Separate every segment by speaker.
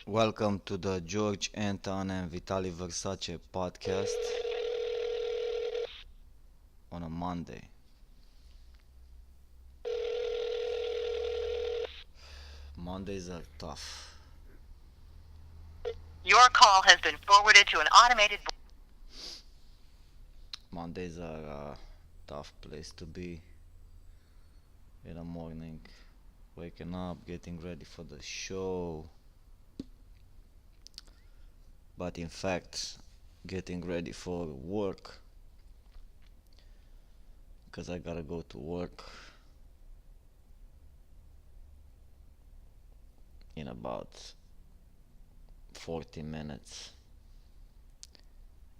Speaker 1: Welcome to the George Anton and Vitaliy Versace podcast on a Monday. Mondays are tough.
Speaker 2: Your call has been forwarded to an automated.
Speaker 1: Mondays are a tough place to be in the morning. Waking up, getting ready for the show. But in fact, getting ready for work because I gotta go to work in about 40 minutes.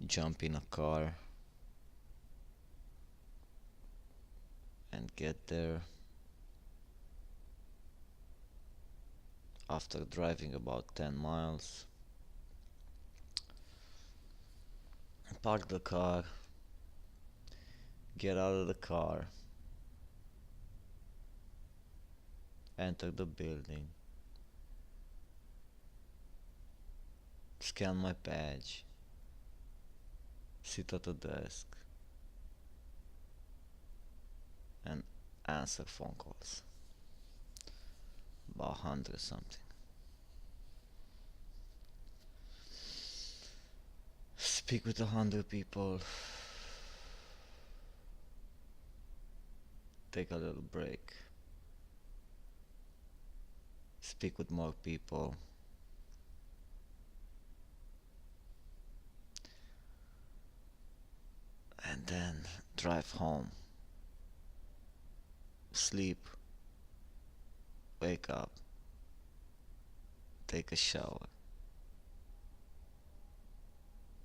Speaker 1: Jump in a car and get there after driving about 10 miles. Park the car, get out of the car, enter the building, scan my badge, sit at the desk, and answer phone calls. About 100 something. Speak with 100 people, take a little break, speak with more people, and then drive home, sleep, wake up, take a shower,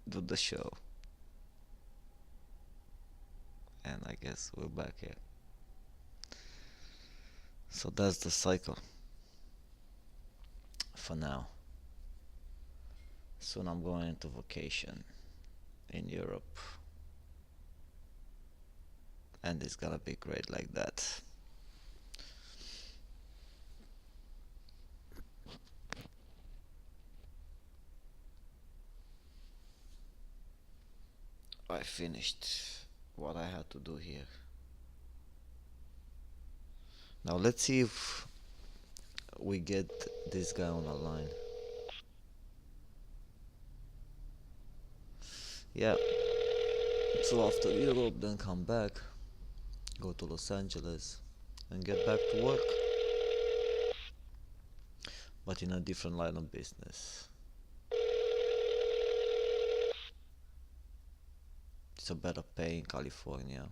Speaker 1: do the show, and I guess we're back here. So that's the cycle for now. Soon I'm going into vacation in Europe, and it's gonna be great like that. I finished what I had to do here. Now let's see if we get this guy on the line. Yeah, so after Europe, then come back, go to Los Angeles, and get back to work, but in a different line of business. It's a better pay in California,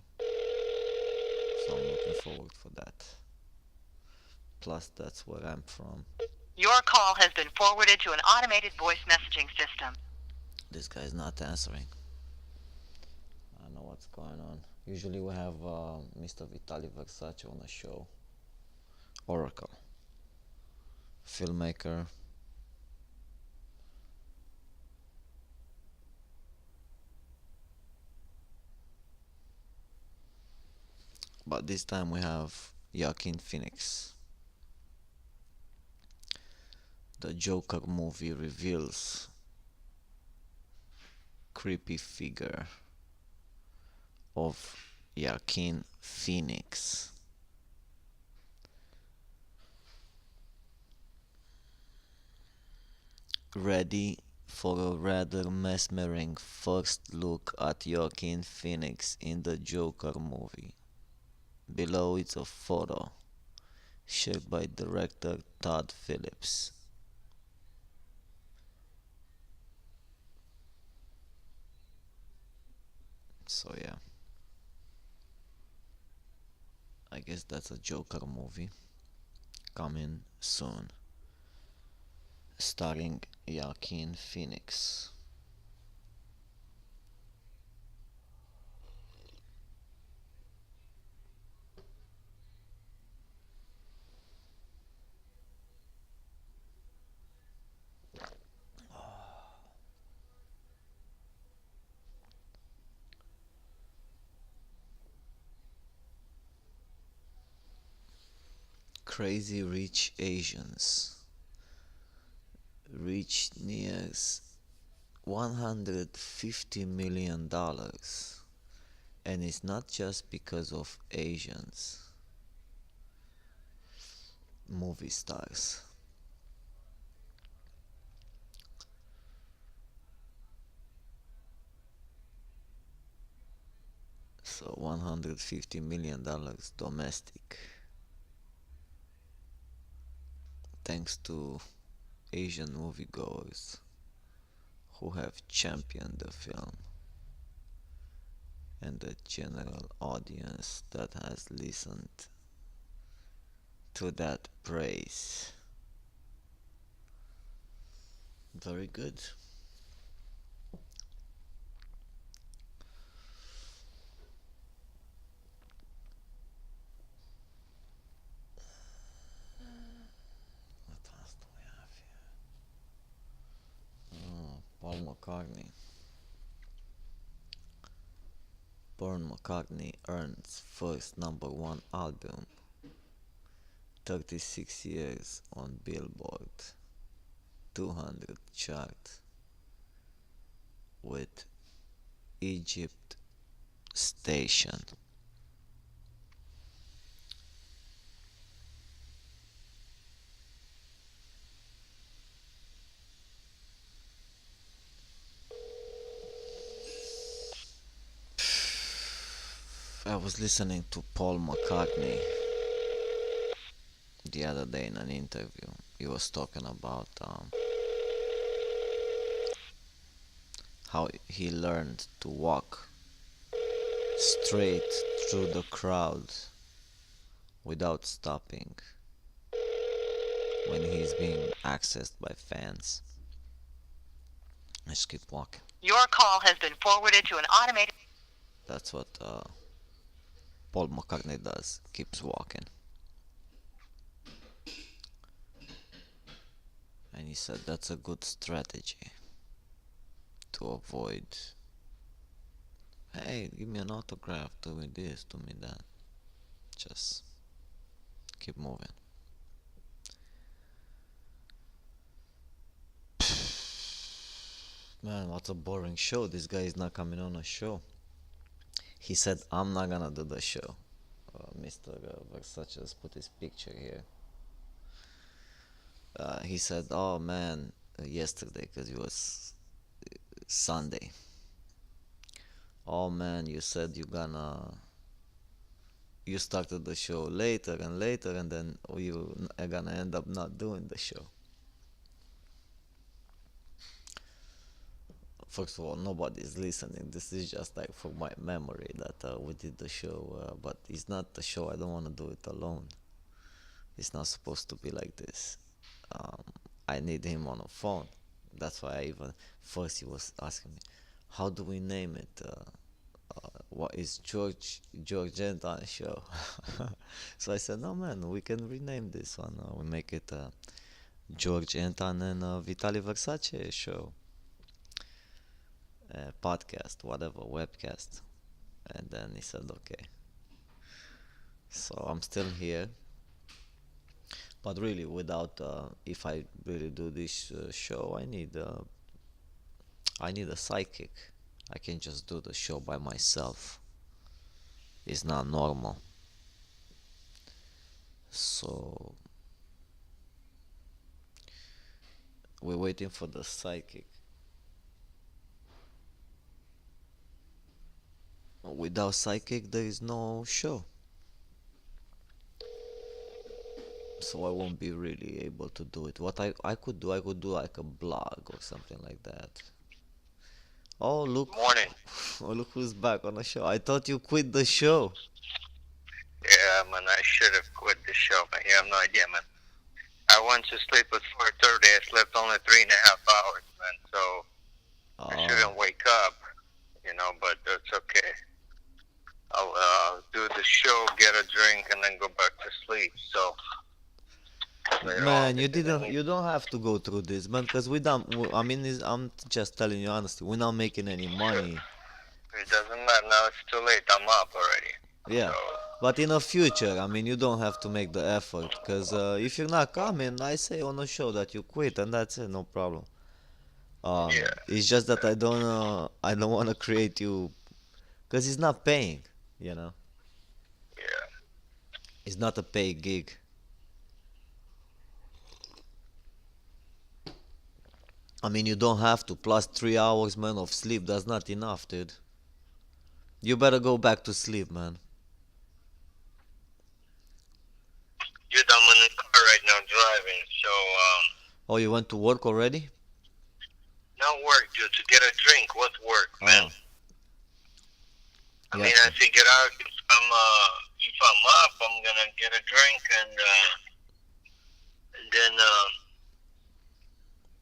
Speaker 1: so I'm looking forward for that. Plus, that's where I'm from.
Speaker 2: Your call has been forwarded to an automated voice messaging system.
Speaker 1: This guy's not answering. I don't know what's going on. Usually we have Mr. Vitaliy Versace on the show. Oracle, filmmaker, but this time we have Joaquin Phoenix. The Joker movie reveals creepy figure of Joaquin Phoenix. Ready for a rather mesmerizing first look at Joaquin Phoenix in the Joker movie. Below is a photo shared by director Todd Phillips. So yeah, I guess that's a Joker movie coming soon, starring Joaquin Phoenix. Crazy Rich Asians reached near $150 million. And it's not just because of Asians movie stars. So $150 million domestic, thanks to Asian moviegoers who have championed the film and the general audience that has listened to that praise. Very good. What else do we have here? Oh, Paul McCartney. Paul McCartney earns first number one album, 36 years on Billboard 200 chart with Egypt Station. I was listening to Paul McCartney the other day in an interview. He was talking about how he learned to walk straight through the crowd without stopping when he's being accessed by fans. Let's keep walking.
Speaker 2: Your call has been forwarded to an automated.
Speaker 1: That's what Paul McCartney does, keeps walking. And he said that's a good strategy to avoid, hey, give me an autograph, do me this, do me that. Just keep moving. Man, what a boring show. This guy is not coming on a show. He said, I'm not gonna do the show. Mr. Versace has put his picture here. He said, oh man, yesterday, because it was Sunday. Oh man, you said you started the show later and later, and then you are gonna end up not doing the show. First of all, nobody's listening. This is just like for my memory that we did the show, but it's not the show. I don't want to do it alone. It's not supposed to be like this. I need him on a phone. That's why first he was asking me, how do we name it? What is George Anton show? So I said, no man, we can rename this one. We make it George Anton and Vitaliy Versace show. Podcast, whatever, webcast. And then he said, okay. So I'm still here. But really, without, if I really do this show, I need a sidekick. I can't just do the show by myself. It's not normal. So we're waiting for the sidekick. Without sidekick, there is no show. So I won't be really able to do it. What I could do like a blog or something like that. Oh look!
Speaker 3: Morning.
Speaker 1: Oh look who's back on the show. I thought you quit the show.
Speaker 3: Yeah, man, I should have quit the show, man. You have no idea, man. I went to sleep at 4:30. I slept only 3.5 hours, man. So I shouldn't wake up, but that's okay. I'll do the show, get a drink, and then go back to sleep. So.
Speaker 1: Man, you don't have to go through this, man, because I'm just telling you honestly, we're not making any money.
Speaker 3: It doesn't matter, now it's too late, I'm up already.
Speaker 1: Yeah,
Speaker 3: So.
Speaker 1: But in the future, I mean, you don't have to make the effort, cause if you're not coming, I say on the show that you quit, and that's it, no problem.
Speaker 3: Yeah,
Speaker 1: It's just that I don't wanna create you, cause it's not paying, you know.
Speaker 3: yeah.
Speaker 1: It's not a paid gig. I mean, you don't have to. Plus 3 hours, man, of sleep. That's not enough, dude. You better go back to sleep, man.
Speaker 3: Dude, I'm in the car right now driving, so
Speaker 1: Oh, you went to work already?
Speaker 3: not work, dude. To get a drink, what work, man?
Speaker 1: Oh,
Speaker 3: I
Speaker 1: yeah.
Speaker 3: mean, I figure out if I'm up, I'm gonna get a drink, and then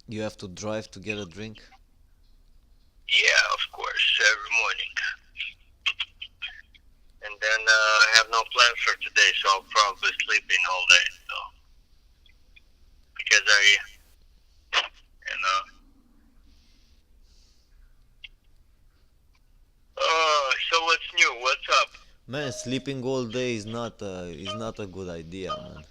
Speaker 1: You have to drive to get a drink?
Speaker 3: yeah, of course, every morning. And then I have no plans for today, so I'll probably sleep in all day. So because you know. So what's new? What's up?
Speaker 1: Man, sleeping all day is not a good idea, man.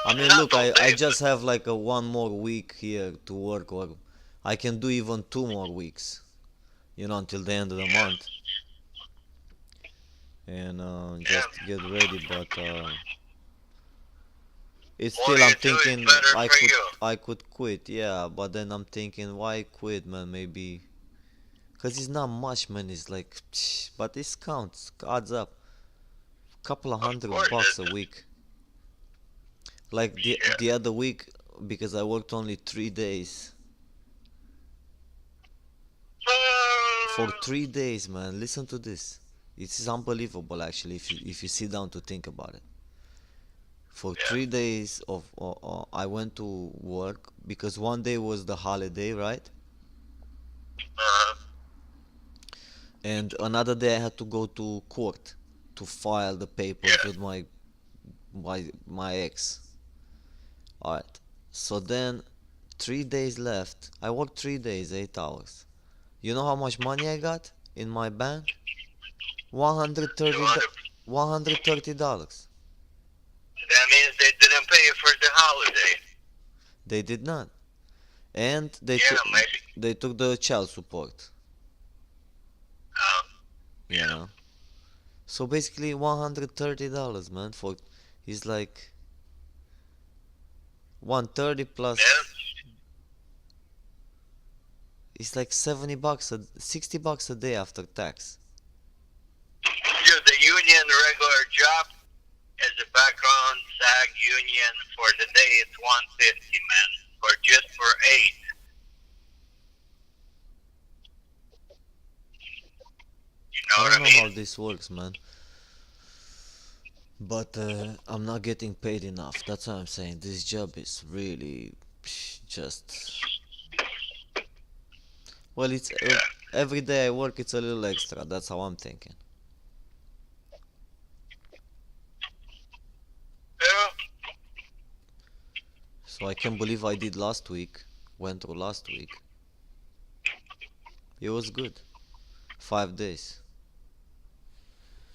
Speaker 1: I mean,
Speaker 3: Not
Speaker 1: look,
Speaker 3: all
Speaker 1: I
Speaker 3: day, but
Speaker 1: just have like a one more week here to work, or I can do even 2 more weeks, until the end of the
Speaker 3: yeah,
Speaker 1: month, and
Speaker 3: yeah.
Speaker 1: just get ready. But it's
Speaker 3: More
Speaker 1: still,
Speaker 3: you
Speaker 1: I'm
Speaker 3: do is
Speaker 1: thinking
Speaker 3: better for you.
Speaker 1: I could quit, yeah. But then I'm thinking, why quit, man? Maybe because it's not much, man. It's like, but this counts, adds up, couple of
Speaker 3: Of
Speaker 1: hundred
Speaker 3: course
Speaker 1: bucks
Speaker 3: it
Speaker 1: a
Speaker 3: is.
Speaker 1: week. Like
Speaker 3: Shit.
Speaker 1: the other week, because I worked only 3 days. For 3 days, man. Listen to this. It is unbelievable, actually, if you sit down to think about it. For
Speaker 3: Yeah.
Speaker 1: 3 days I went to work because one day was the holiday, right?
Speaker 3: Uh-huh.
Speaker 1: And another day I had to go to court to file the papers
Speaker 3: Yeah.
Speaker 1: with my ex. All right. So then 3 days left. I worked 3 days, 8 hours. You know how much money I got in my bank? 130
Speaker 3: 200.
Speaker 1: $130.
Speaker 3: That means they didn't pay you for the holiday.
Speaker 1: They did not, and
Speaker 3: Yeah, maybe.
Speaker 1: they took the child support.
Speaker 3: Um,
Speaker 1: You know, so basically $130, man. For It's like 130
Speaker 3: yeah.
Speaker 1: plus. It's like $70 $60 a day after tax.
Speaker 3: Dude, the union regular job as a background SAG union for the day it's 150, man. For just for 8. You know
Speaker 1: I
Speaker 3: what
Speaker 1: don't
Speaker 3: I
Speaker 1: know
Speaker 3: mean?
Speaker 1: how this works, man. But I'm not getting paid enough. That's why I'm saying this job is really just. Well, it's
Speaker 3: Yeah.
Speaker 1: every day I work, it's a little extra. That's how I'm thinking.
Speaker 3: Yeah.
Speaker 1: So I can't believe I did last week. Went through last week. It was good. 5 days.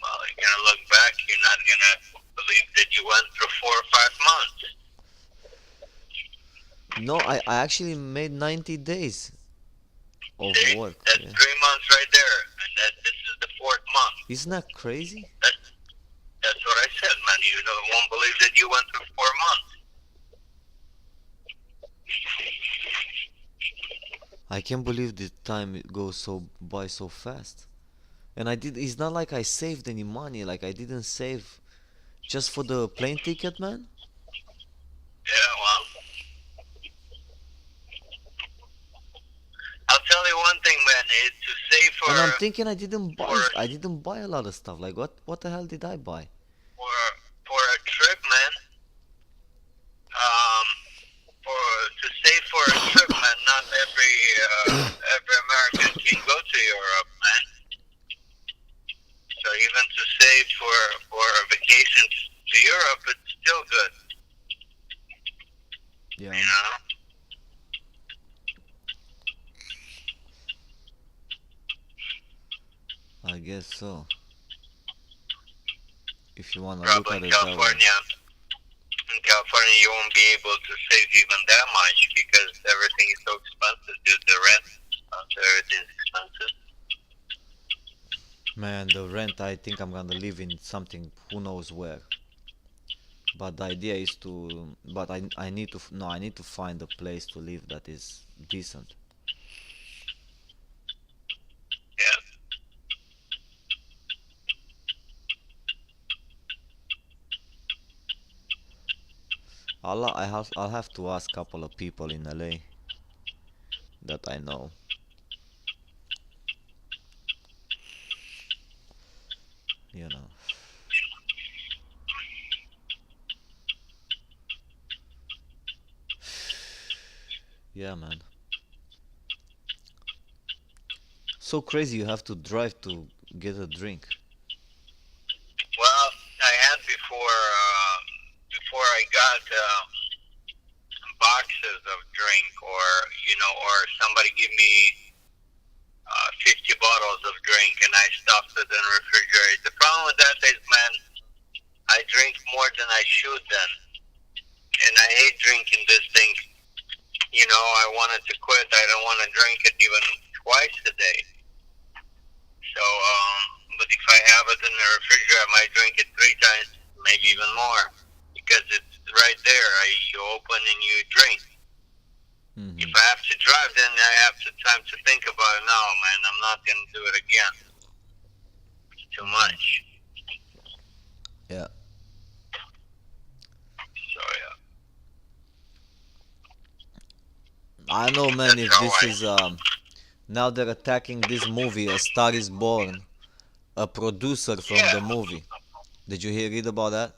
Speaker 3: Well, you're gonna look back. You're not gonna believe that you went through 4 or 5 months.
Speaker 1: No, I actually made 90 days of
Speaker 3: See,
Speaker 1: work.
Speaker 3: that's
Speaker 1: Yeah.
Speaker 3: 3 months right there, and this is the 4th month.
Speaker 1: Isn't that crazy?
Speaker 3: That's what I said, man. You won't believe that you went through 4 months.
Speaker 1: I can't believe the time it goes so by so fast. And it's not like I saved any money. Like I didn't save just for the plane ticket, man.
Speaker 3: Yeah, well, I'll tell you one thing, man. Is to save
Speaker 1: And I'm thinking I
Speaker 3: for
Speaker 1: didn't buy a lot of stuff. Like what the hell did I buy?
Speaker 3: for for a trip, man. Um, for to save for a trip, man. Not every American can go to Europe, man. So even to save for a vacation to Europe, it's still good,
Speaker 1: Yeah.
Speaker 3: you know.
Speaker 1: I guess so. if you wanna look
Speaker 3: Probably
Speaker 1: at it that way.
Speaker 3: In California, you won't be able to save even that much because everything is so expensive due to rent. Everything is expensive.
Speaker 1: Man, the rent, I think I'm gonna live in something, who knows where. But the idea is to, but I need to, no, I need to find a place to live that is decent.
Speaker 3: Yeah.
Speaker 1: I'll have to ask a couple of people in LA that I know. You know. Yeah, man. So crazy you have to drive to get a drink.
Speaker 3: Well, I had before I got boxes of drink, or or somebody give me 50 bottles of drink and I stuffed it in the refrigerator. The problem with that is, man, I drink more than I should then, and I hate drinking this thing. I wanted to quit. I don't want to drink it even twice a day. So, but if I have it in the refrigerator, I might drink it 3 times, maybe even more, because it's right there. You open and you drink. If
Speaker 1: Hmm.
Speaker 3: I have to drive, then I have time to think about it. No, man, I'm not gonna do it again. It's too much.
Speaker 1: Yeah.
Speaker 3: So yeah,
Speaker 1: I know, man.
Speaker 3: that's
Speaker 1: If
Speaker 3: how
Speaker 1: this
Speaker 3: I.
Speaker 1: is now they're attacking this movie, A Star Is Born, a producer from
Speaker 3: Yeah.
Speaker 1: the movie. Did you read about that?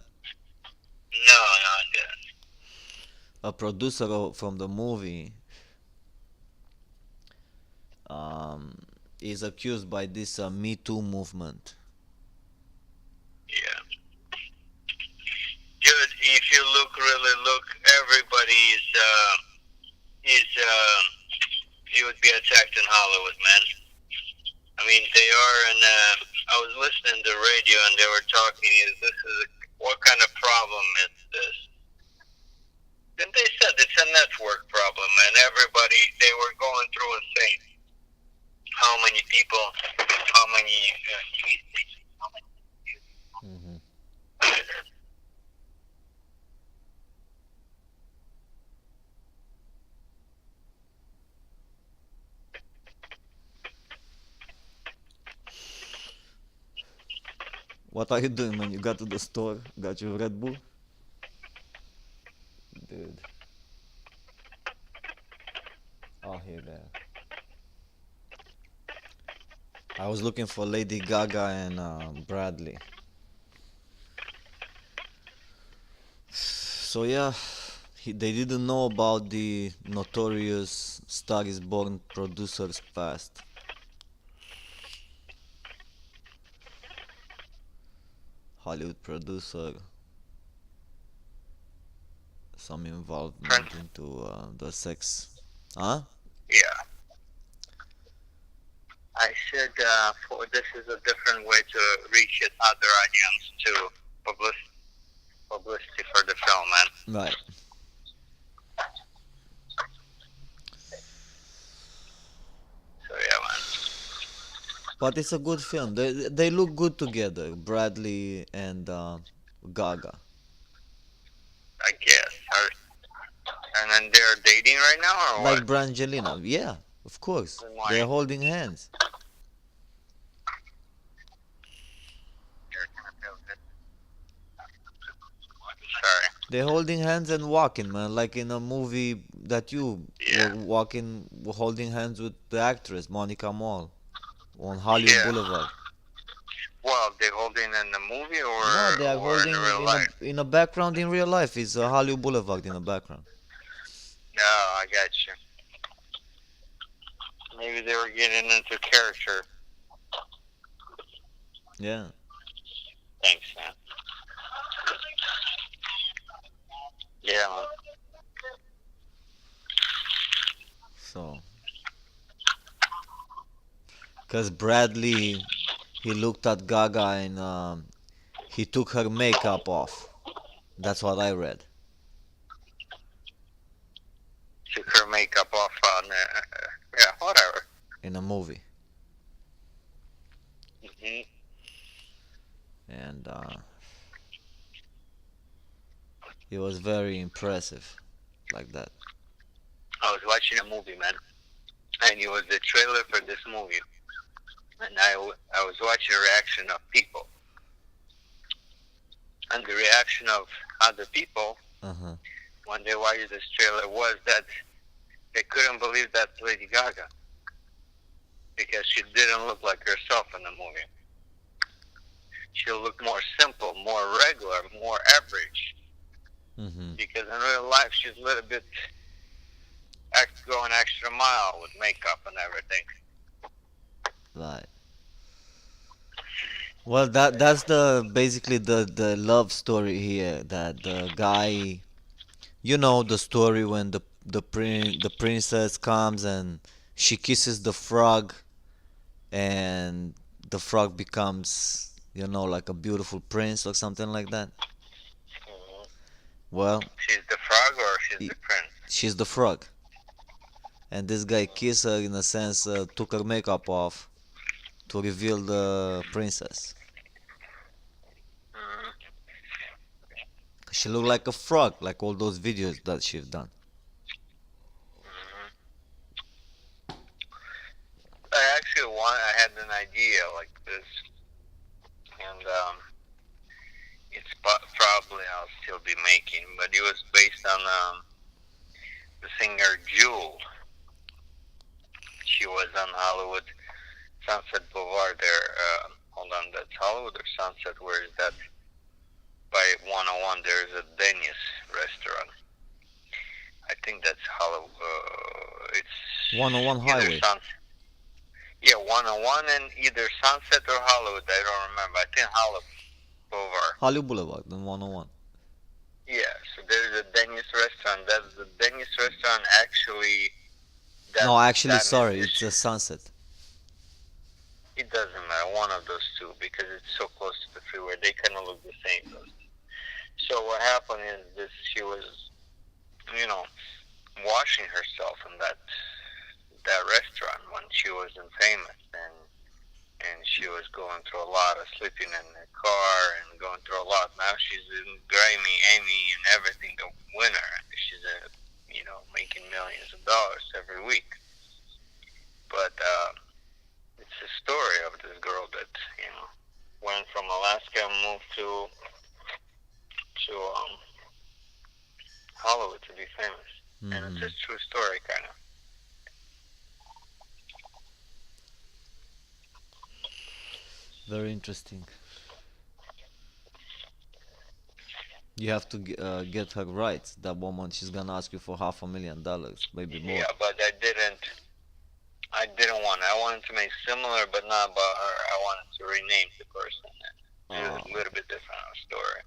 Speaker 3: No, not that.
Speaker 1: A producer from the movie um, is accused by this Me Too movement.
Speaker 3: Yeah. Dude, if you really look, everybody is he would be attacked in Hollywood, man. I mean, they are, and I was listening to the radio, and they were talking. What kind of problem is this? And they said it's a network problem, and everybody, they were going through and saying how many people, how many TV stations, how many.
Speaker 1: Hmm. What are you doing, man? You got to the store, got your Red Bull, dude. Oh, here there. I was looking for Lady Gaga and Bradley. So yeah, they didn't know about the notorious Star Is Born producer's past. Hollywood producer, some involvement
Speaker 3: Prince.
Speaker 1: into the sex. Huh?
Speaker 3: Yeah. I said this is a different way to reach it other audience to publicity for the film, man.
Speaker 1: Right.
Speaker 3: So yeah, man.
Speaker 1: But it's a good film. They look good together, Bradley and Gaga.
Speaker 3: I guess. And then they're dating right now, or what?
Speaker 1: Like Brangelina. Yeah, of course.
Speaker 3: Then
Speaker 1: They're
Speaker 3: why?
Speaker 1: holding hands.
Speaker 3: Sorry.
Speaker 1: They're holding hands and walking, man, like in a movie that you were
Speaker 3: Yeah.
Speaker 1: walking, holding hands with the actress Monica Mall on Hollywood
Speaker 3: Yeah.
Speaker 1: Boulevard.
Speaker 3: Well, they holding in the movie
Speaker 1: No, they are
Speaker 3: or in
Speaker 1: holding
Speaker 3: real life?
Speaker 1: in a background in real life. It's a Hollywood Boulevard in the background.
Speaker 3: No, I got you. Maybe they were getting into character.
Speaker 1: Yeah.
Speaker 3: Thanks, man. Yeah, man.
Speaker 1: So, cause Bradley, he looked at Gaga and he took her makeup off. That's what I read
Speaker 3: Took her makeup off on, yeah, whatever.
Speaker 1: in a movie,
Speaker 3: Hmm.
Speaker 1: and it was very impressive, like that.
Speaker 3: I was watching a movie, man, and it was the trailer for this movie, and I was watching the reaction of people, and the reaction of other people
Speaker 1: Uh-huh.
Speaker 3: when they watched this trailer was that they couldn't believe that's Lady Gaga because she didn't look like herself in the movie. She looked more simple, more regular, more average.
Speaker 1: Mm-hmm.
Speaker 3: Because in real life, she's a little bit going extra mile with makeup and everything.
Speaker 1: Right. Well, that's the basically the love story here. That the guy, you know, the story when the princess comes and she kisses the frog, and the frog becomes, you know, like a beautiful prince or something like that.
Speaker 3: Hmm.
Speaker 1: Well,
Speaker 3: She's the frog or she's
Speaker 1: he,
Speaker 3: the prince?
Speaker 1: she's the frog, and this guy kissed her, in a sense, took her makeup off to reveal the princess.
Speaker 3: Hmm.
Speaker 1: She looked like a frog, like all those videos that she's done.
Speaker 3: Hmm. I had an idea like this, and it's probably I'll still be making, but it was based on the singer Jewel. She was on Hollywood Sunset Boulevard there. Hold on, that's Hollywood or Sunset? Where is that? By 101, there's a Denny's restaurant. I think that's Hollywood. It's
Speaker 1: 101
Speaker 3: either
Speaker 1: highway.
Speaker 3: Sunset. Yeah, 101 and either Sunset or Hollywood. I don't remember. I think Hollywood Boulevard.
Speaker 1: Hollywood Boulevard, then 101.
Speaker 3: Yeah, so there's a Denny's restaurant. That's the Denny's restaurant actually.
Speaker 1: No, actually,
Speaker 3: That
Speaker 1: sorry,
Speaker 3: is,
Speaker 1: it's a Sunset.
Speaker 3: it doesn't matter. One of those two because it's so close to the freeway. They kind of look the same. So what happened is this: she was, you know, washing herself in that restaurant when she wasn't famous, and she was going through a lot of sleeping in the car and going through a lot. Now she's in Grammy, Emmy, and everything, the winner. She's making millions of dollars every week. But it's a story of this girl that went from Alaska and moved to Hollywood to be famous, and it's
Speaker 1: Mm-hmm.
Speaker 3: a true story, kind of.
Speaker 1: Very interesting. You have to get her right. That woman, she's gonna ask you for $500,000, maybe more.
Speaker 3: Yeah, but I didn't. I didn't want. I wanted to make similar, but not about her. I wanted to rename the person and do a little bit different story.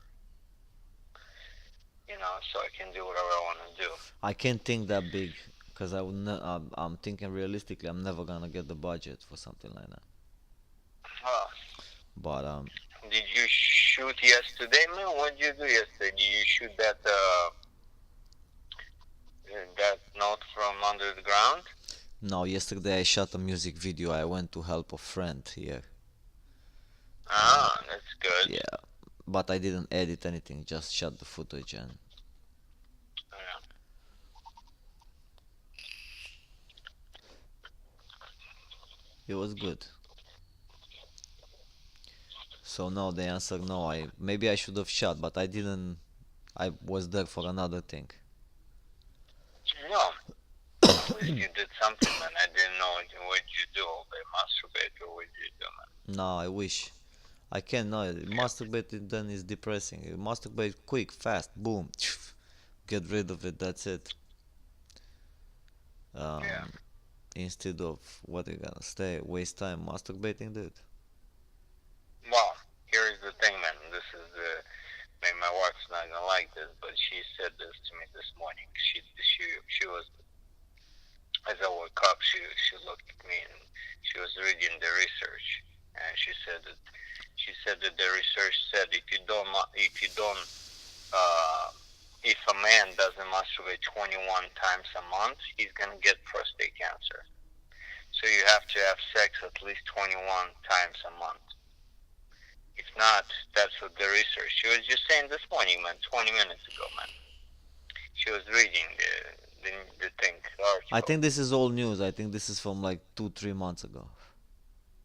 Speaker 3: So I can do whatever I want to do.
Speaker 1: I can't think that big, because I'm thinking realistically. I'm never gonna get the budget for something like that.
Speaker 3: Huh.
Speaker 1: But
Speaker 3: Did you shoot yesterday, man? What did you do yesterday? Did you shoot that note from under the ground?
Speaker 1: no, yesterday I shot a music video. I went to help a friend here.
Speaker 3: Ah, that's good.
Speaker 1: Yeah, but I didn't edit anything. Just shot the footage, and
Speaker 3: Yeah.
Speaker 1: it was good. So no, the answer no. Maybe I should have shot, but I didn't. I was there for another thing.
Speaker 3: No, at least you did something, man. I didn't know what you do. They masturbate or what you do, man.
Speaker 1: No, I wish. I can't. No, masturbate then is depressing. You masturbate quick, fast, boom, get rid of it. That's it.
Speaker 3: Yeah.
Speaker 1: Instead of what you gonna stay, waste time masturbating, dude.
Speaker 3: Well, here's the thing, man. This is maybe my wife's not gonna like this, but she said this to me this morning. She was as I woke up, she looked at me and she was reading the research, and she said that she she said that the research said uh, if a man doesn't masturbate 21 times a month, he's gonna get prostate cancer. So you have to have sex at least 21 times a month. If not, that's what the research. She was just saying this morning, man, 20 minutes ago, man. She was reading the thing, the
Speaker 1: I
Speaker 3: article.
Speaker 1: think this is old news. I think this is from like 2, 3 months ago.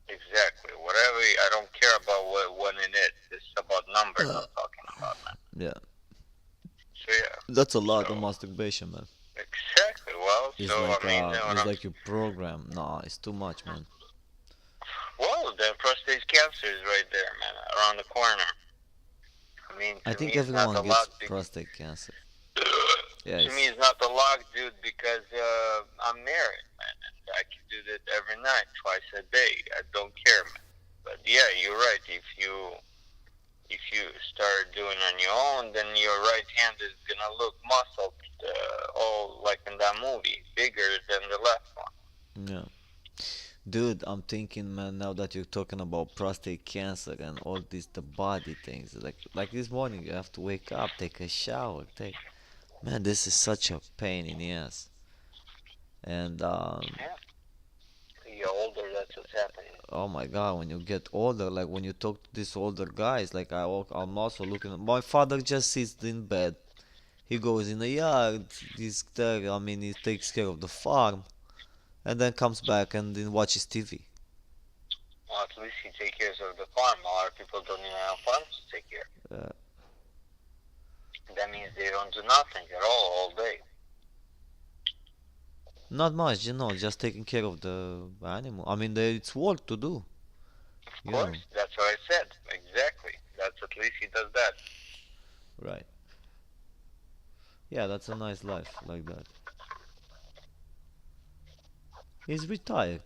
Speaker 3: Exactly. Whatever. I don't care about what in it. It's about numbers I'm talking about, man.
Speaker 1: Yeah,
Speaker 3: So yeah.
Speaker 1: that's a lot of
Speaker 3: So
Speaker 1: masturbation, man.
Speaker 3: exactly. Well, so I mean,
Speaker 1: It's like you program. Nah, it's too much, man.
Speaker 3: well, the prostate cancer is right there, man, around the corner. I mean,
Speaker 1: I
Speaker 3: to me,
Speaker 1: think
Speaker 3: it's not
Speaker 1: everyone
Speaker 3: a
Speaker 1: gets
Speaker 3: lot.
Speaker 1: prostate cancer. Yeah,
Speaker 3: To me, it's not a lot, dude, because I'm married, man, and I can do that every night, twice a day. I don't care, man. But yeah, you're right. If you start doing on your own, then your right hand is gonna look muscled, all like in that movie, bigger than the left one.
Speaker 1: yeah. Dude, I'm thinking, man, now that you're talking about prostate cancer and all these the body things, like this morning you have to wake up, take a shower, take man, this is such a pain in the ass. And
Speaker 3: Yeah. You're older, that's what's happening.
Speaker 1: oh my God, when you get older, like when you talk to these older guys, like I'm also looking at my father just sits in bed. He goes in the yard, he's there, I mean, he takes care of the farm, and then comes back and then watches TV.
Speaker 3: Well, at least he takes care of the farm. A lot of people don't even have farms to take care.
Speaker 1: Uh,
Speaker 3: That means they don't do nothing at all day.
Speaker 1: Not much, just taking care of the animal. I mean, it's work to do,
Speaker 3: Of
Speaker 1: you know.
Speaker 3: course, that's what I said. Exactly. That's at least he does that.
Speaker 1: Right. Yeah, that's a nice life like that. He's retired.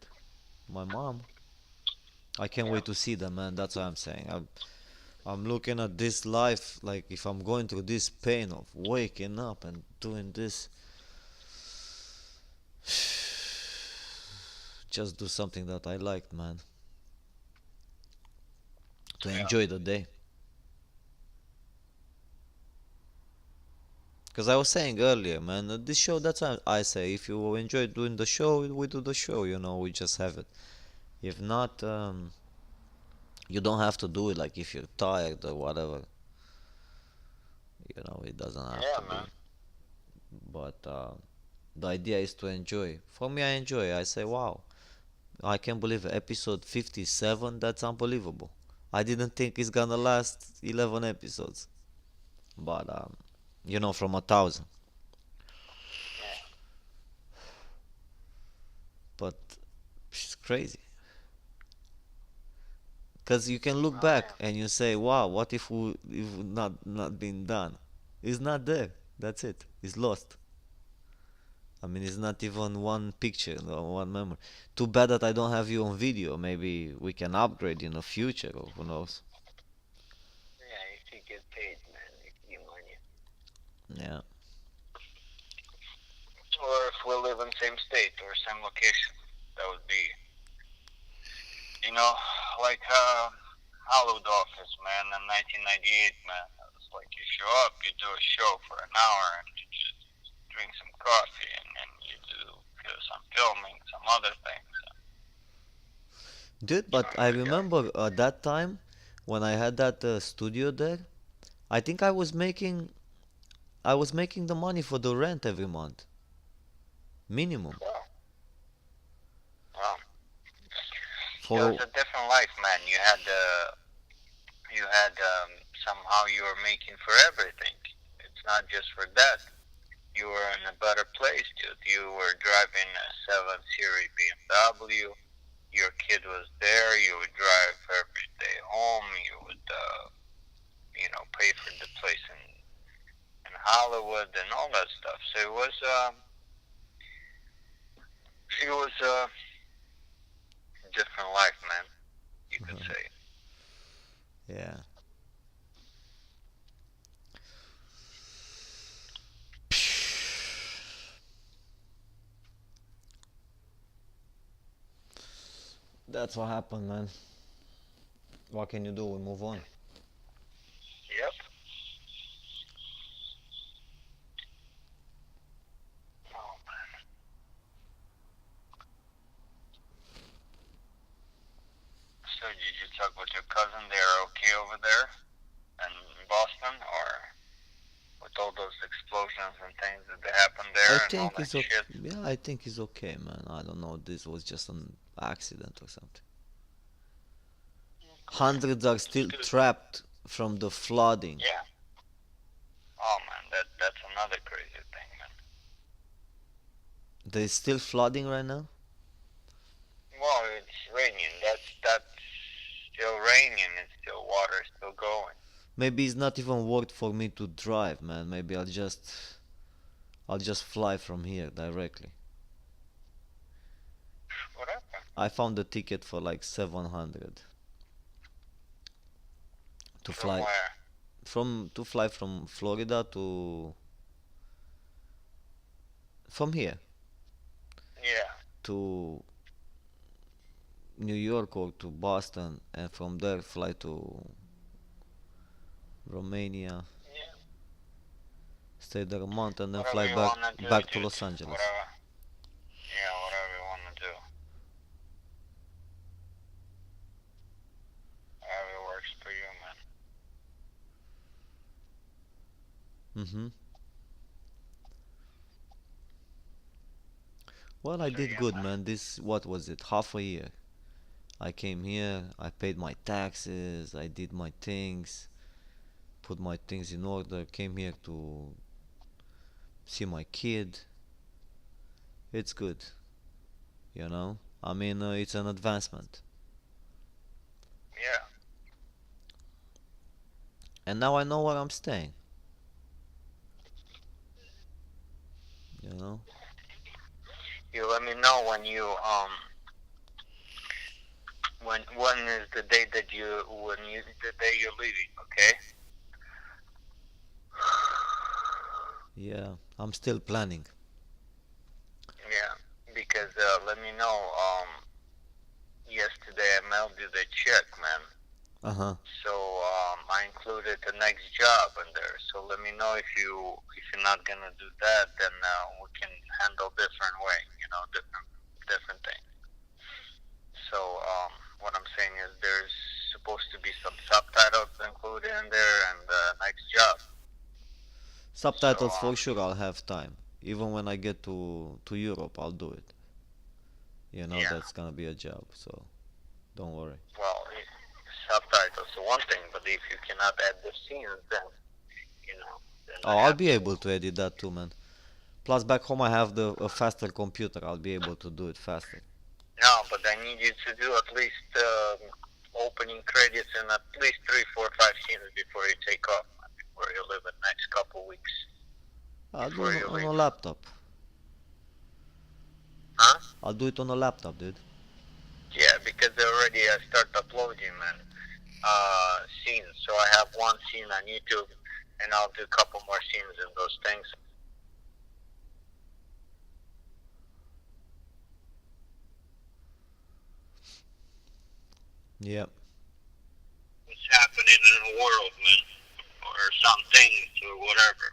Speaker 1: My mom. I can't
Speaker 3: Yeah.
Speaker 1: wait to see them, man. That's what I'm saying. I'm looking at this life, like if I'm going through this pain of waking up and doing this, just do something that I liked, man. To
Speaker 3: Yeah.
Speaker 1: enjoy the day. Because I was saying earlier, man, this show, that's what I say. If you enjoy doing the show, we do the show, we just have it. If not, you don't have to do it, like if you're tired or whatever, it doesn't have
Speaker 3: Yeah,
Speaker 1: to be.
Speaker 3: man.
Speaker 1: But the idea is to enjoy. For me, I enjoy. I say, wow, I can't believe it. Episode 57, that's unbelievable. I didn't think it's gonna last 11 episodes. But, from 1,000.
Speaker 3: Yeah.
Speaker 1: But it's crazy. Because you can look
Speaker 3: Oh,
Speaker 1: back
Speaker 3: yeah.
Speaker 1: and you say, wow, what if not been done? It's not there. That's it. It's lost. I mean, it's not even one picture or one memory. Too bad that I don't have you on video. Maybe we can upgrade in the future, or who knows.
Speaker 3: Yeah, if you get paid, man, if you get money.
Speaker 1: Yeah.
Speaker 3: Or if we live in same state or same location, that would be, like Hollywood Office, man, in 1998, man. It's like you show up, you do a show for an hour, and you just drink some coffee, and then you do some filming, some other things.
Speaker 1: Dude, but I
Speaker 3: Yeah.
Speaker 1: remember at that time when I had that studio there, I think I was making the money for the rent every month. Minimum.
Speaker 3: Well, well, it was
Speaker 1: For
Speaker 3: a different life, man. You had somehow you were making for everything. It's not just for that. You were in a better place, dude. You were driving a 7 Series BMW. Your kid was there. You would drive every day home. You would, pay for the place in Hollywood and all that stuff. So it was a different life, man. You could say.
Speaker 1: yeah. That's what happened, man. What can you do? We move on.
Speaker 3: Yep. Oh man. So did you talk with your cousin? They're okay over there in Boston, or with all those explosions and things that happened
Speaker 1: I
Speaker 3: there and all
Speaker 1: think
Speaker 3: that
Speaker 1: he's okay.
Speaker 3: shit?
Speaker 1: Yeah, I think he's okay, man. I don't know. This was just an accident or something. Hundreds are still
Speaker 3: Good.
Speaker 1: trapped from the flooding.
Speaker 3: Yeah. Oh man, that's another crazy thing, man.
Speaker 1: There's still flooding right now?
Speaker 3: Well, it's raining. That's still raining. It's still water, still going.
Speaker 1: Maybe it's not even worth for me to drive, man. Maybe I'll just fly from here directly.
Speaker 3: Whatever.
Speaker 1: I found a ticket for like 700 to
Speaker 3: From
Speaker 1: fly
Speaker 3: where?
Speaker 1: from Florida to from here
Speaker 3: Yeah.
Speaker 1: to New York or to Boston, and from there fly to Romania,
Speaker 3: Yeah.
Speaker 1: stay there a month, and then
Speaker 3: Whatever
Speaker 1: fly
Speaker 3: you
Speaker 1: back
Speaker 3: wanna do,
Speaker 1: back to
Speaker 3: dude.
Speaker 1: Los Angeles.
Speaker 3: Whatever. Yeah, whatever you wanna do. Whatever works for you, man.
Speaker 1: Mhm. Well, I
Speaker 3: So
Speaker 1: did
Speaker 3: yeah,
Speaker 1: good,
Speaker 3: man.
Speaker 1: man. This, what was it? Half a year. I came here, I paid my taxes, I did my things, put my things in order, came here to see my kid. It's good, you know? I mean, it's an advancement.
Speaker 3: Yeah.
Speaker 1: And now I know where I'm staying, you know?
Speaker 3: You let me know when you when is the day that the day you're leaving, okay?
Speaker 1: Yeah, I'm still planning.
Speaker 3: Yeah. Because let me know. Yesterday I mailed you the check, man.
Speaker 1: Uh huh.
Speaker 3: So I included the next job in there. So let me know if you're not gonna do that, then we can handle different way. You know, different thing. So what I'm saying is there's supposed to be some subtitles included in there and the next job. So
Speaker 1: Subtitles for sure, I'll have time. Even when I get to Europe, I'll do it. You know,
Speaker 3: yeah.
Speaker 1: that's gonna be a job, so don't worry.
Speaker 3: Well, subtitles are one thing, but if you cannot add the scenes, then you know, then
Speaker 1: Oh,
Speaker 3: I
Speaker 1: I'll
Speaker 3: have
Speaker 1: be
Speaker 3: to.
Speaker 1: able to edit that too, man. Plus, back home I have the a faster computer. I'll be able to do it faster.
Speaker 3: No, but I need you to do at least opening credits and at least 3, 4, 5 scenes before you take off, before you live the next couple weeks
Speaker 1: I'll do
Speaker 3: before
Speaker 1: it
Speaker 3: you
Speaker 1: on a
Speaker 3: leave.
Speaker 1: laptop.
Speaker 3: Huh?
Speaker 1: I'll do it on a laptop, dude.
Speaker 3: Yeah, because they already start uploading, man, scenes. So I have one scene on YouTube, and I'll do a couple more scenes in those things.
Speaker 1: Yep.
Speaker 3: What's happening in the world, man, or some things or whatever.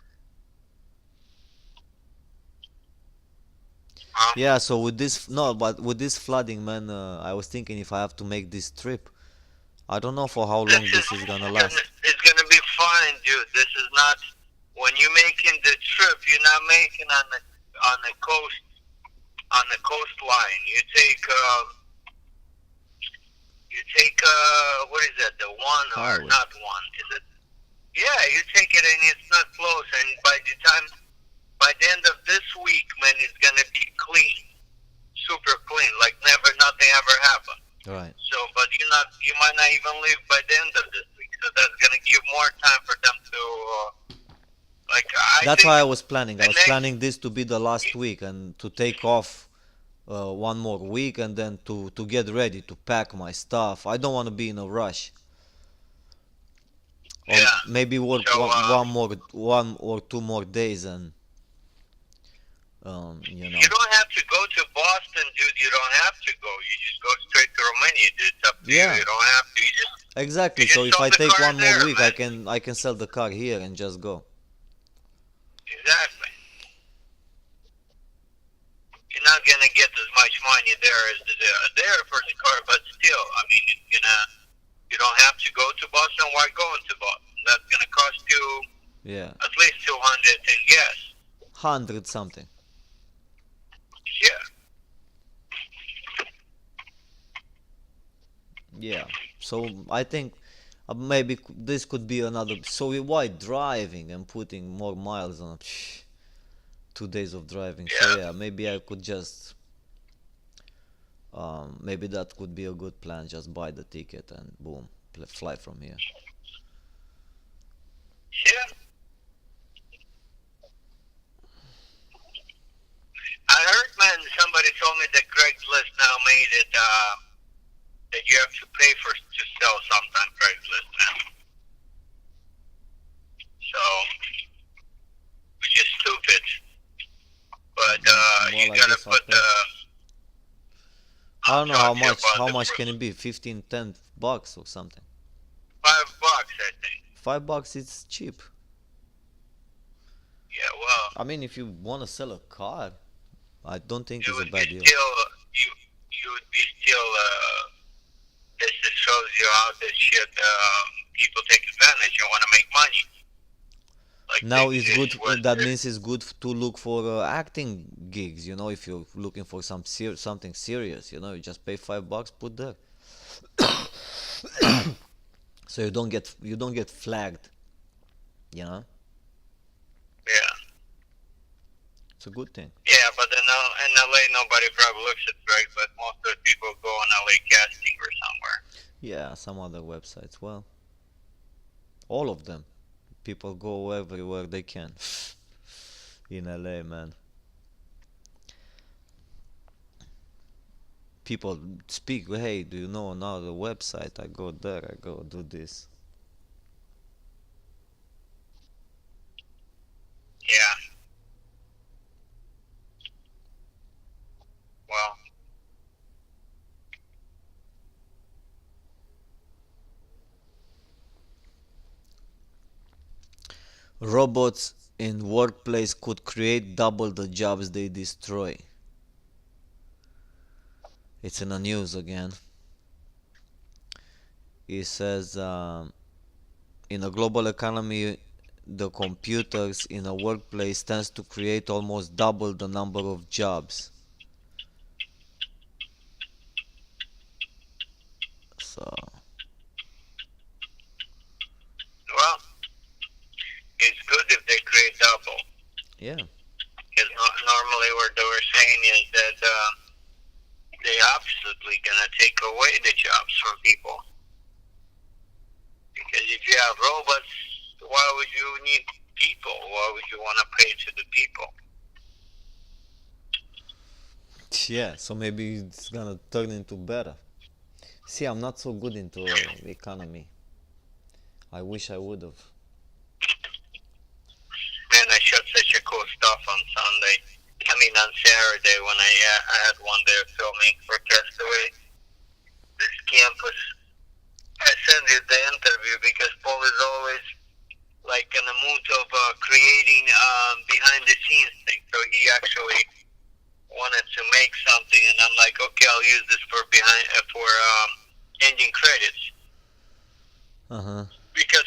Speaker 1: Yeah. So with this, no, but with this flooding, man, I was thinking if I have to make this trip, I don't know for how
Speaker 3: This
Speaker 1: long
Speaker 3: is
Speaker 1: this is gonna
Speaker 3: gonna
Speaker 1: last.
Speaker 3: it's gonna be fine, dude. This is not when you're making the trip. You're not making on the coast on the coastline. You take what is that? The one or
Speaker 1: Highway.
Speaker 3: not one? Is it? Yeah, you take it and it's not close. And by the end of this week, man, it's gonna be clean, super clean, like nothing ever happened.
Speaker 1: Right.
Speaker 3: So, but you might not even leave by the end of this week. So that's gonna give more time for them to, like, I
Speaker 1: That's
Speaker 3: think
Speaker 1: why I was planning. I
Speaker 3: the
Speaker 1: was
Speaker 3: next,
Speaker 1: planning this to be the last week and to take off one more week and then to get ready to pack my stuff. I don't want to be in a rush. Or
Speaker 3: yeah.
Speaker 1: maybe work
Speaker 3: So,
Speaker 1: one or two more days and you know.
Speaker 3: you don't have to go to Boston, dude. You don't have to go. You just go straight to Romania, dude. It's up to you.
Speaker 1: Yeah.
Speaker 3: You don't have to.
Speaker 1: Exactly.
Speaker 3: You
Speaker 1: So
Speaker 3: just
Speaker 1: if
Speaker 3: sold
Speaker 1: I
Speaker 3: the
Speaker 1: take
Speaker 3: car
Speaker 1: one more
Speaker 3: there,
Speaker 1: week,
Speaker 3: man.
Speaker 1: I can sell the car here and just go.
Speaker 3: Exactly. You're not gonna get as much money there as there for the car, but still, I mean, it's gonna. You don't have to go to Boston. Why go to Boston? That's gonna cost you
Speaker 1: Yeah,
Speaker 3: at least 200 in gas.
Speaker 1: 100 something.
Speaker 3: Yeah.
Speaker 1: Yeah. So I think maybe this could be another. So why driving and putting more miles on? 2 days of driving. So
Speaker 3: Yeah.
Speaker 1: yeah, maybe I could just maybe that could be a good plan. Just buy the ticket and boom, fly from here.
Speaker 3: Yeah. I heard, man, somebody told me that Craigslist now made it that you have to pay for to sell sometime Craigslist now. So, which is stupid. But you
Speaker 1: Well, I
Speaker 3: gotta
Speaker 1: guess I'll
Speaker 3: put
Speaker 1: pay. I
Speaker 3: I'll
Speaker 1: don't know
Speaker 3: talk
Speaker 1: how
Speaker 3: to you
Speaker 1: much.
Speaker 3: about
Speaker 1: How
Speaker 3: the
Speaker 1: much can it be? 15, 10 bucks or something.
Speaker 3: $5, I think.
Speaker 1: $5, it's cheap.
Speaker 3: Yeah, well,
Speaker 1: I mean, if you want to sell a car, I don't think
Speaker 3: it
Speaker 1: it's a
Speaker 3: would be
Speaker 1: bad deal.
Speaker 3: still you would be still. This just shows you how this shit people take advantage and want to make money. Like
Speaker 1: Now it's good.
Speaker 3: this was
Speaker 1: That means it's good to look for acting gigs. You know, if you're looking for something serious, you just pay $5, put there, so you don't get flagged. You know,
Speaker 3: yeah.
Speaker 1: it's a good thing.
Speaker 3: Yeah, but in LA, nobody probably looks at Greg, but most of the people go on LA casting or somewhere.
Speaker 1: Yeah, some other websites. Well, all of them. People go everywhere they can in LA, man. People speak. Hey, do you know another website? I go there. I go do this.
Speaker 3: Yeah. Well,
Speaker 1: Robots in workplace could create double the jobs they destroy. It's in the news again. It says in a global economy, the computers in a workplace tends to create almost double the number of jobs. So
Speaker 3: well, it's good if they create double.
Speaker 1: yeah,
Speaker 3: Because normally what they were saying is that they absolutely gonna take away the jobs from people. Because if you have robots, why would you need people? Why would you want to pay to the people?
Speaker 1: yeah. So maybe it's gonna turn into better. See, I'm not so good into economy. I wish I would have.
Speaker 3: Man, I shot such a cool stuff on Sunday. I mean, on Saturday when I had one there filming for Castaway. This campus. I sent you the interview because Paul is always like in the mood of creating behind the scenes thing. So he actually wanted to make something, and I'm like, okay, I'll use this for ending credits
Speaker 1: Uh huh.
Speaker 3: because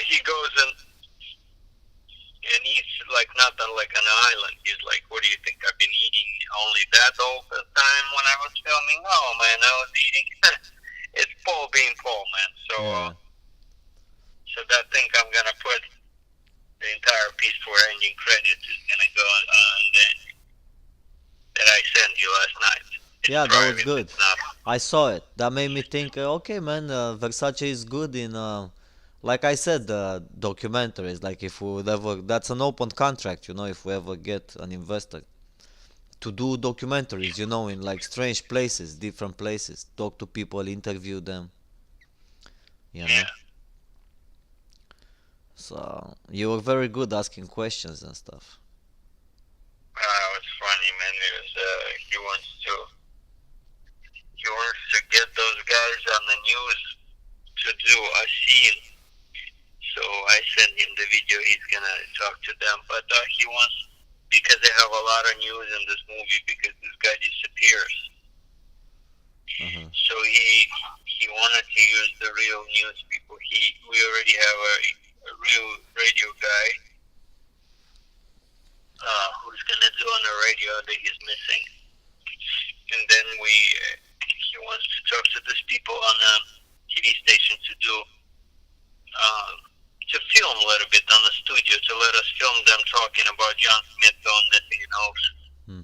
Speaker 3: he goes and eats like not on like an island. He's like, what do you think? I've been eating only that all the time when I was filming? Oh man, I was eating. It's Paul being Paul, man. So
Speaker 1: Yeah.
Speaker 3: so that thing I'm gonna put the entire piece for ending credits is gonna go on that I sent you last night. It's
Speaker 1: Yeah, that was
Speaker 3: private.
Speaker 1: good.
Speaker 3: It's not.
Speaker 1: I saw it. That made me think, okay, man, Versace is good in, like I said, documentaries. Like if we would ever, that's an open contract, if we ever get an investor to do documentaries, in like strange places, different places, talk to people, interview them, you know.
Speaker 3: Yeah.
Speaker 1: So you were very good asking questions and stuff.
Speaker 3: It's funny, man. It was, he wants to get those guys on the news to do talk to them, but he wants, because they have a lot of news in this movie because this guy disappears.
Speaker 1: Uh-huh.
Speaker 3: So he wanted to use the real news people. We already have a real radio guy who's gonna do on the radio that he's missing, and then he wants to talk to these people on the TV station to do to film a little bit on the studio to let us film them talking about John Smith going missing in Ocean.
Speaker 1: Hmm.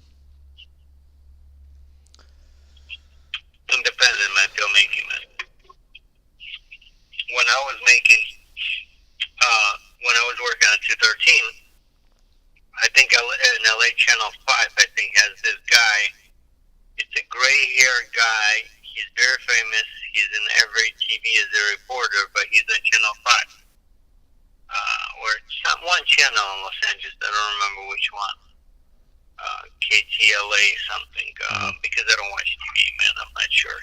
Speaker 3: Independent man filmmaking, man. When I was making, when I was working on 213, I think in LA Channel 5, I think has this guy. It's a gray-haired guy. He's very famous. He's in every TV as a reporter, but he's on Channel 5. Or some one channel in Los Angeles. I don't remember which one. KTLA something. Because I don't watch TV, man. I'm not sure.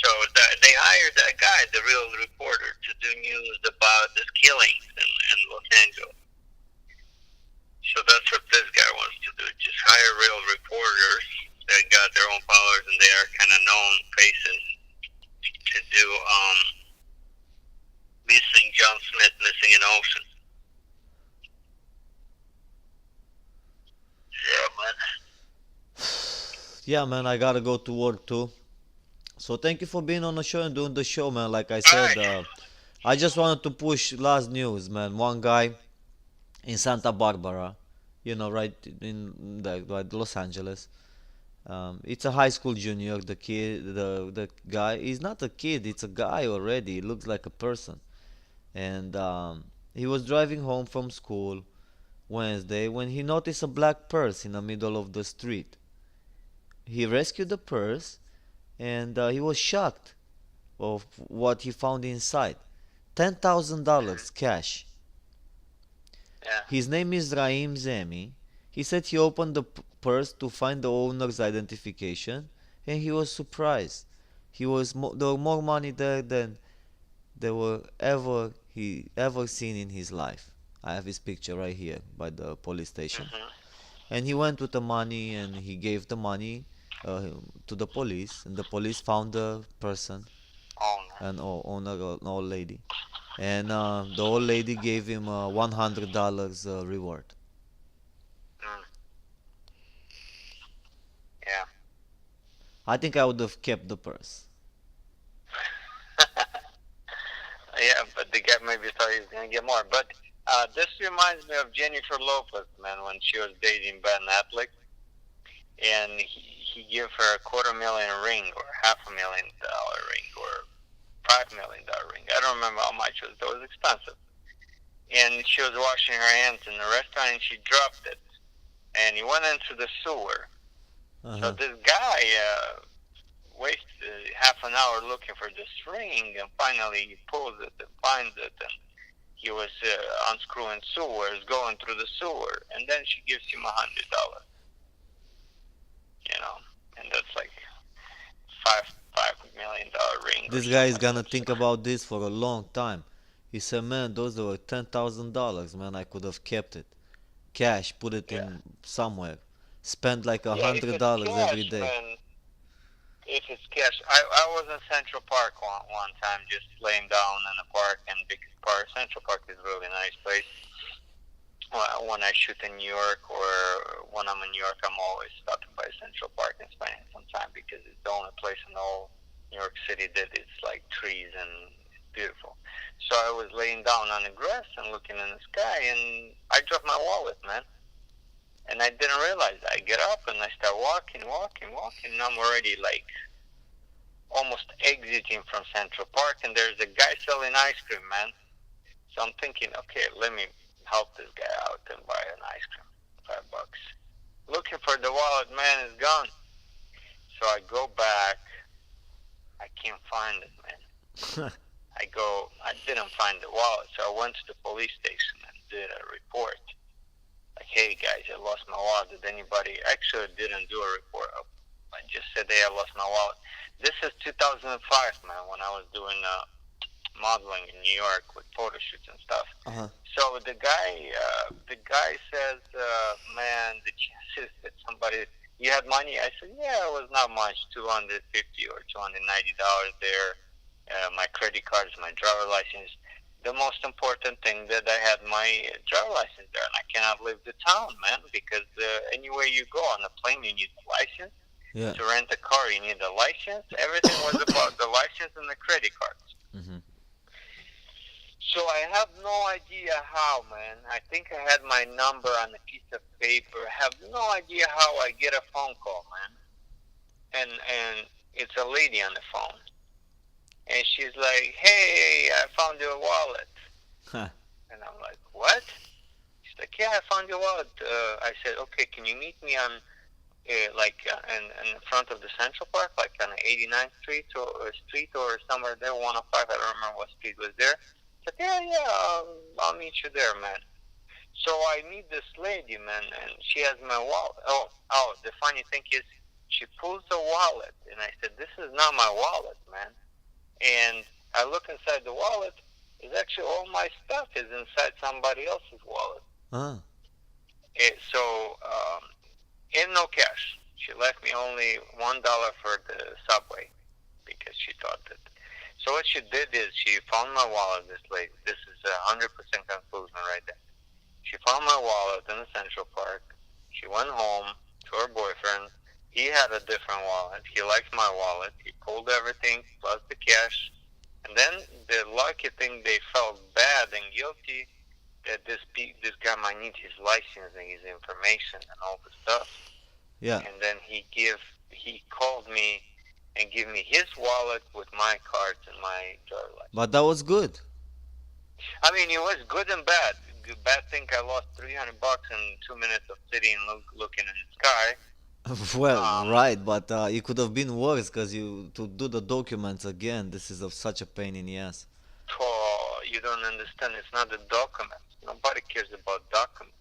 Speaker 3: So they hired that guy, the real reporter, to do news about this killings in Los Angeles. So that's what this guy wants to do. Just hire real reporters that got their own followers and they are kind of known faces to do missing John Smith, missing in Ocean. Yeah, man.
Speaker 1: Yeah, man, I gotta go to work too. So thank you for being on the show and doing the show, man. Like I said, I just wanted to push last news, man. One guy in Santa Barbara, right in right, Los Angeles. It's a high school junior. The kid, the guy, he's not a kid. It's a guy already. He looks like a person. And he was driving home from school Wednesday when he noticed a black purse in the middle of the street. He rescued the purse, and he was shocked of what he found inside. $10,000 cash.
Speaker 3: Yeah.
Speaker 1: His name is Raim Zemi. He said he opened the purse to find the owner's identification, and he was surprised. There were more money there than there were he ever seen in his life. I have his picture right here by the police station. And he went with the money and he gave the money to the police, and the police found the person, an old lady, and the old lady gave him $100 reward.
Speaker 3: Yeah.
Speaker 1: I think I would have kept the purse.
Speaker 3: Yeah, but the guy maybe thought he was going to get more. But this reminds me of Jennifer Lopez, man, when she was dating Ben Affleck. And he gave her a $250,000 ring or $500,000 ring or $5 million ring. I don't remember how much it was. It was expensive. And she was washing her hands in the restaurant and she dropped it. And he went into the sewer. So this guy wasted half an hour looking for this ring, and finally he pulls it and finds it, and he was unscrewing sewers, going through the sewer, and then she gives him $100. And that's like $5 million ring.
Speaker 1: This guy is gonna think about this for a long time. He said, "Man, those were $10,000. Man, I could have kept it, cash, put it in somewhere, spend like $100 every day."
Speaker 3: Man, if it's cash, I was in Central Park one time, just laying down in the park, and because Central Park is a really nice place. When I shoot in New York or when I'm in New York, I'm always stopping by Central Park and spending some time because it's the only place in all New York City that is like trees and it's beautiful. So I was laying down on the grass and looking in the sky, and I dropped my wallet, man. And I didn't realize that. I get up and I start walking, and I'm already like almost exiting from Central Park, and there's a guy selling ice cream, man. So I'm thinking, okay, let me help this guy out and buy an ice cream, $5. Looking for the wallet, man, is gone. So I go back. I can't find it, man. I didn't find the wallet, so I went to the police station and did a report. Like, hey guys, I lost my wallet. Did anybody? Actually, didn't do a report. I just said, hey, I lost my wallet. This is 2005, man, when I was doing modeling in New York with photo shoots and stuff.
Speaker 1: Uh-huh.
Speaker 3: So the guy says, man, the chances that somebody, you had money? I said, yeah, it was not much, $250 or $290 there. My credit cards, my driver license. The most important thing that I had my driver license there, and I cannot leave the town, man, because anywhere you go on a plane, you need a license.
Speaker 1: Yeah.
Speaker 3: To rent a car, you need a license. Everything was about the license and the credit cards.
Speaker 1: Mm-hmm.
Speaker 3: So I have no idea how, man. I think I had my number on a piece of paper. I have no idea how I get a phone call, man. And it's a lady on the phone. And she's like, hey, I found your wallet.
Speaker 1: Huh.
Speaker 3: And I'm like, what? She's like, yeah, I found your wallet. I said, okay, can you meet me on, in front of the Central Park, like on 89th Street or somewhere there, 105. I don't remember what street was there. I said, yeah, I'll meet you there, man. So I meet this lady, man, and she has my wallet. Oh, the funny thing is, she pulls the wallet, and I said, this is not my wallet, man. And I look inside the wallet. It's actually all my stuff is inside somebody else's wallet.
Speaker 1: Uh-huh.
Speaker 3: And no cash. She left me only $1 for the subway because she thought that. So what she did is she found my wallet. This lady. This is 100% conclusion right there. She found my wallet in the Central Park. She went home to her boyfriend. He had a different wallet. He liked my wallet. He pulled everything plus the cash. And then the lucky thing, they felt bad and guilty that this guy might need his license and his information and all the stuff.
Speaker 1: Yeah.
Speaker 3: And then he called me and gave me his wallet with my cards and my driver's license.
Speaker 1: But that was good.
Speaker 3: I mean, it was good and bad. The bad thing, I lost $300 in 2 minutes of sitting and looking in the sky.
Speaker 1: Well, right, but it could have been worse because to do the documents again, this is of such a pain in the ass.
Speaker 3: Oh, you don't understand. It's not the documents. Nobody cares about documents.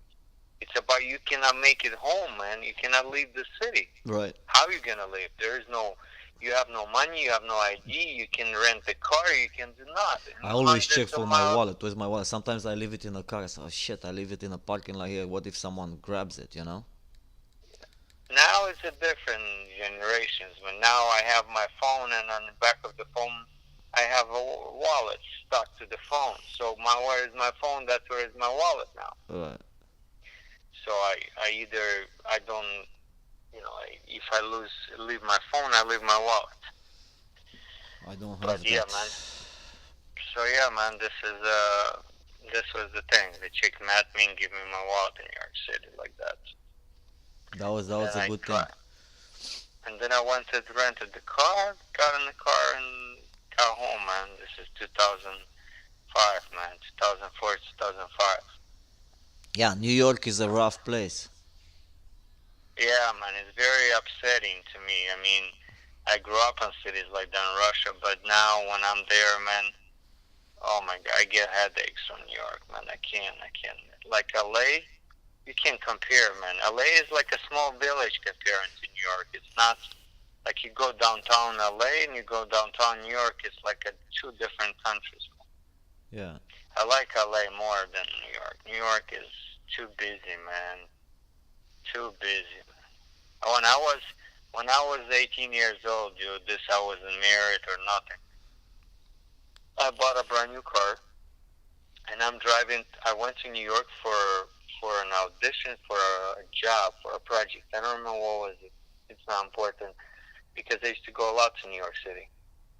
Speaker 3: It's about you cannot make it home, man. You cannot leave the city.
Speaker 1: Right.
Speaker 3: How are you gonna leave? You have no money. You have no ID. You can rent a car. You can do nothing.
Speaker 1: I always check for my wallet. Where's my wallet? Sometimes I leave it in a car. I say, oh shit, I leave it in a parking lot here. What if someone grabs it, you know?
Speaker 3: Now it's a different generations. But now I have my phone, and on the back of the phone, I have a wallet stuck to the phone. So where is my phone? That's where is my wallet now.
Speaker 1: Right.
Speaker 3: So I don't, if I leave my phone, I leave my wallet.
Speaker 1: I don't have
Speaker 3: But
Speaker 1: that.
Speaker 3: yeah, man. So yeah, man, this was the thing. The chick met me and gave me my wallet in New York City like that.
Speaker 1: That was a good thing.
Speaker 3: And then I went to rented the car, got in the car, and got home, man. This is 2005, man. 2004, 2005.
Speaker 1: Yeah, New York is a rough place.
Speaker 3: Yeah, man, it's very upsetting to me. I mean, I grew up in cities like that in Russia, but now when I'm there, man, oh my God, I get headaches from New York, man. I can't. Like LA, you can't compare, man. LA is like a small village comparing to New York. It's not like you go downtown LA and you go downtown New York. It's like two different countries.
Speaker 1: Yeah.
Speaker 3: I like LA more than New York. New York is too busy, man. Too busy. When I was 18 years old, dude, I wasn't married or nothing. I bought a brand new car, and I'm driving. I went to New York for an audition for a job, for a project. I don't remember what was it. It's not important because I used to go a lot to New York City.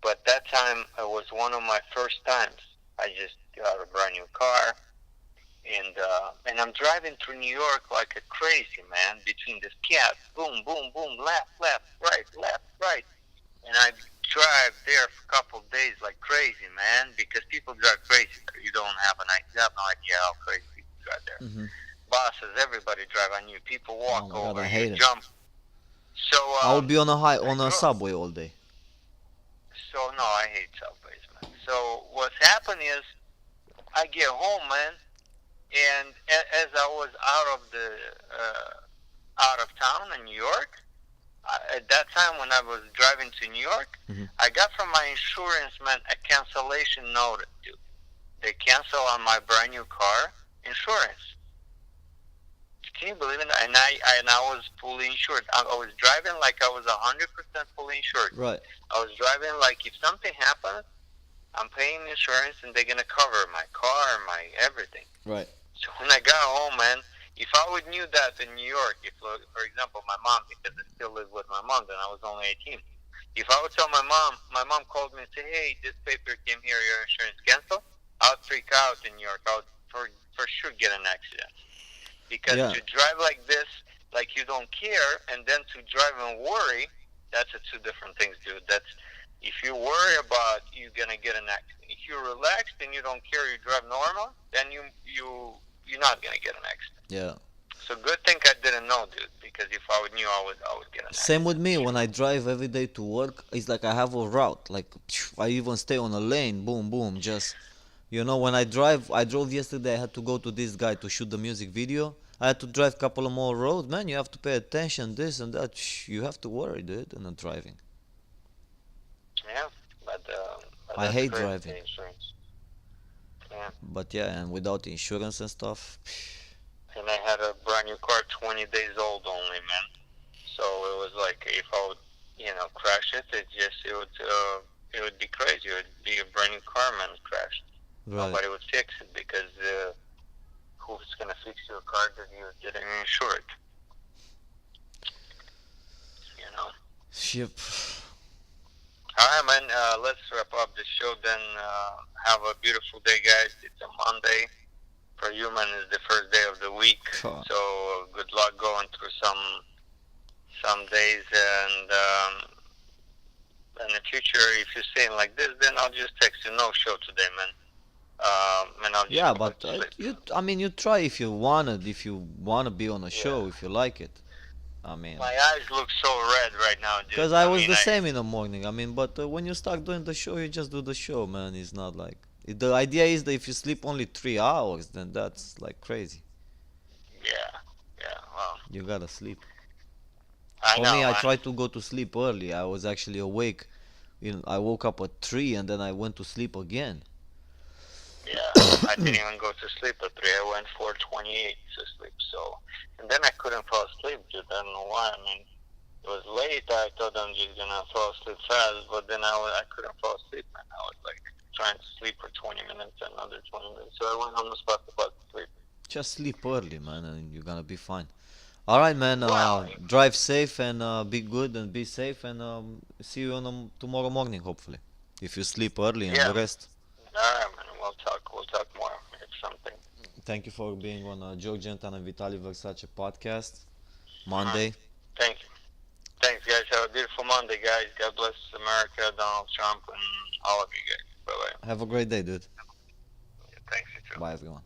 Speaker 3: But that time, it was one of my first times. I just got a brand new car. And I'm driving through New York like a crazy, man, between this cats, boom, boom, boom, left, right. And I drive there for a couple of days like crazy, man, because people drive crazy there. You have no idea how crazy people drive there.
Speaker 1: Mm-hmm.
Speaker 3: Bosses, everybody drive on you. People walk
Speaker 1: God,
Speaker 3: over
Speaker 1: I
Speaker 3: you,
Speaker 1: hate it.
Speaker 3: jump. So
Speaker 1: I would be on a subway all day.
Speaker 3: So no, I hate subways, man. So what's happened is I get home, man. And as I was out of town in New York, At that time when I was driving to New York,
Speaker 1: Mhm.
Speaker 3: I got from my insurance man a cancellation notice, dude. They cancel on my brand new car insurance. Can you believe it? And I was fully insured. I was driving like I was 100% fully insured.
Speaker 1: Right.
Speaker 3: I was driving like if something happens, I'm paying insurance and they're gonna cover my car, my everything.
Speaker 1: Right.
Speaker 3: So when I got home, man, if I would knew that in New York, if for example my mom, because I still live with my mom, then I was only 18. If I would tell my mom called me and said, "Hey, this paper came here, your insurance canceled," I would freak out in New York. I would for sure get an accident. Because
Speaker 1: Yeah.
Speaker 3: to drive like this, like you don't care, and then to drive and worry, that's two different things, dude. That's if you worry about you're gonna get an accident. If you're relaxed and you don't care, you drive normal, then you're not gonna get an accident.
Speaker 1: Yeah.
Speaker 3: So good thing I didn't know, dude. Because if I would knew, I would get an
Speaker 1: Same with
Speaker 3: accident.
Speaker 1: me when I drive every day to work. It's like I have a route. Like I even stay on a lane. Boom, boom. Just when I drove yesterday. I had to go to this guy to shoot the music video. I had to drive a couple of more roads. Man, you have to pay attention. This and that. You have to worry, dude, in the driving.
Speaker 3: Yeah, but
Speaker 1: I
Speaker 3: that's
Speaker 1: hate
Speaker 3: crazy,
Speaker 1: driving.
Speaker 3: the insurance. Yeah.
Speaker 1: But yeah, and without insurance and stuff.
Speaker 3: And I had a brand new car, 20 days old only, man. So it was like if I would, crash it, it would be crazy. It would be a brand new car, man, crashed.
Speaker 1: Right.
Speaker 3: Nobody would fix it because who's gonna fix your car that you didn't insure it? You know.
Speaker 1: Yep.
Speaker 3: All right, man. Let's wrap up the show. Then have a beautiful day, guys. It's a Monday. For you, man, it's the first day of the week.
Speaker 1: Huh.
Speaker 3: So good luck going through some days, and in the future, if you're saying like this, then I'll just text you. No show today, man. And I'll just
Speaker 1: Yeah,
Speaker 3: go
Speaker 1: but
Speaker 3: to sleep.
Speaker 1: you try if you wanna be on a show, if you like it. I mean,
Speaker 3: My eyes look so red right now, dude.
Speaker 1: because I was
Speaker 3: mean,
Speaker 1: the same in the morning. I mean, but when you start doing the show, you just do the show, man. It's not like the idea is that if you sleep only 3 hours, then that's like crazy.
Speaker 3: Yeah. Well,
Speaker 1: You gotta sleep.
Speaker 3: I
Speaker 1: For
Speaker 3: know,
Speaker 1: me, I
Speaker 3: man.
Speaker 1: tried to go to sleep early. I was actually awake. I woke up at 3 and then I went to sleep again.
Speaker 3: Yeah, I didn't even go to sleep at 3. I went 4:28 to sleep. So, and then I couldn't fall asleep, dude. I don't know why. I mean, it was late. I thought I'm just gonna fall asleep fast, but then I couldn't fall asleep, man. I was like trying to sleep for 20 minutes, another 20 minutes. So I went on the spot to sleep.
Speaker 1: Just sleep early, man, and you're gonna be fine. All right, man.
Speaker 3: Well,
Speaker 1: Drive safe and be good and be safe, and see you on tomorrow morning, hopefully. If you sleep early and
Speaker 3: yeah.
Speaker 1: rest.
Speaker 3: All right, man. We'll talk. We'll talk more if something.
Speaker 1: Thank you for being on Joe Gentan and Vitaliy Versace podcast. Monday.
Speaker 3: Thank you. Thanks, guys. Have a beautiful Monday, guys. God bless America, Donald Trump, and all of you guys. Bye bye.
Speaker 1: Have a great day, dude.
Speaker 3: Thanks, you too.
Speaker 1: Bye, everyone.